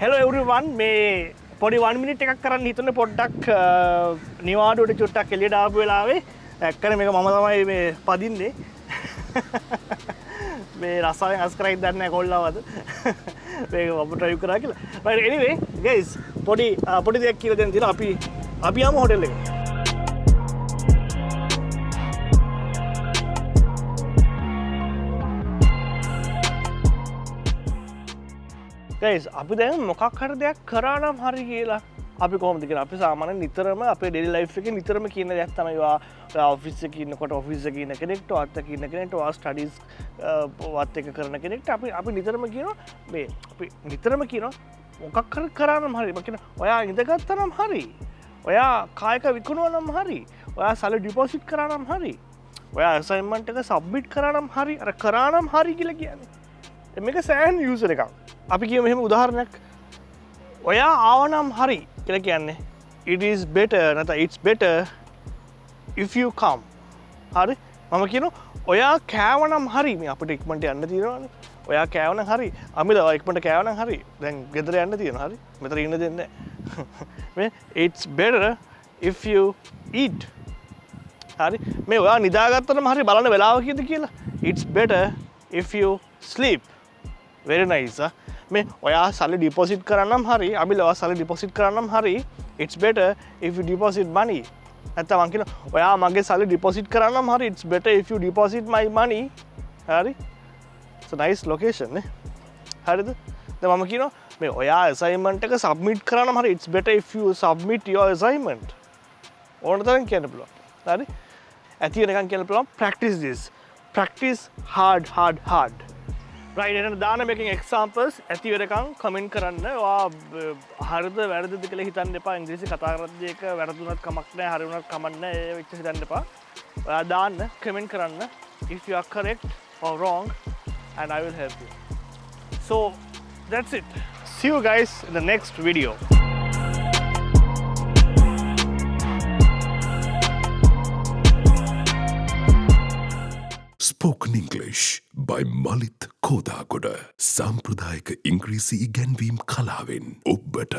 Hello everyone මේ පොඩි 1 minute එකක් කරන්න හිතුනේ පොඩ්ඩක් නිවාඩුවට චුට්ටක් එළියට ආපු වෙලාවේ ඇත්තට මේක මම තමයි මේ පදින්නේ මේ රසායන අස්කරයි දන්නේ නැහැ කොල්ලවද මේක මම try කරා කියලා. But anyway guys පොඩි දෙයක් කියලා දෙන්න තියෙනවා අපි යමු හොටෙල් එකට. Guys, අපි දැන් මොකක් හරි දෙයක් කරා නම් හරි කියලා අපි කොහොමද කියන්නේ අපි සාමාන්‍යයෙන් නිතරම අපේ daily life එකේ නිතරම කියන දෙයක් තමයි ඔයා ඔෆිස් එකේ ඉන්නකොට ඔෆිස් එකේ ඉන්න කෙනෙක්ට වත් එකේ ඉන්න කෙනෙක්ට ඔයා ස්ටඩීස් වත් එක කරන කෙනෙක්ට අපි නිතරම කියනවා මේ අපි නිතරම කියනවා මොකක් හරි කරා නම් හරි මම කියනවා ඔයා ඉඳගත්තා නම් හරි ඔයා කායක විකුණුවා නම් හරි ඔයා සල්ලි ඩිපොසිට් කරා නම් හරි ඔයා අසයින්මන්ට් එක සබ්මිට් කරා නම් හරි අර කරා නම් හරි කියලා කියන්නේ මේක සෑහෙන යූසර් එකක් අපි කියමු මෙහෙම උදාහරණයක් ඔයා ආවනම් හරි කියලා කියන්නේ it is better නැත්නම් it's better if you come හරි මම කියනවා ඔයා කෑවනම් හරි මේ අපිට ඉක්මනට යන්න තියෙනවානේ ඔයා කෑවනම් හරි අමිල ඔයා ඉක්මනට කෑවනම් හරි දැන් ගෙදර යන්න තියෙනවා හරි මෙතන ඉන්න දෙන්නේ නැහැ it's better if you eat හරි මේ ඔයා නිදාගත්තනම් හරි බලන්න වෙලාව කීයද කියලා it's better if you sleep very nice මේ ඔයා සල්ලි ඩිපොසිට් කරන්නම් හරි අබිල ඔයා සල්ලි ඩිපොසිට් කරන්නම් හරි it's better if you deposit money නැත්නම් මං කියනවා ඔයා මගේ සල්ලි ඩිපොසිට් කරන්නම් හරි it's better if you deposit my money හරි it's a nice location නේ හරිද දැන් මම කියනවා මේ ඔයා assignment එක submit කරන්නම් හරි it's better if you submit your assignment ඕන තරම් කියන්න පුළුවන් හරි ඇති වෙනකන් කියන්න පුළුවන් practice hard right එහෙනම් දාන මේකෙන් examples ඇති වෙනකන් comment කරන්න ඔයා හරිද වැරදිද කියලා හිතන්න එපා ඉංග්‍රීසි කතා කරද්දී ඒක වැරදුනත් කමක් නැහැ හරි වුණත් කමක් නැහැ ඒ වෙච්ච හිතන්න එපා ඔයා දාන්න comment කරන්න if you are correct or wrong and I will help you so that's it see you guys in the next video Spoken English by Malith Kodagoda. Sampradayika Ingrisi ඉගැන්වීම් කලාවෙන් ඔබට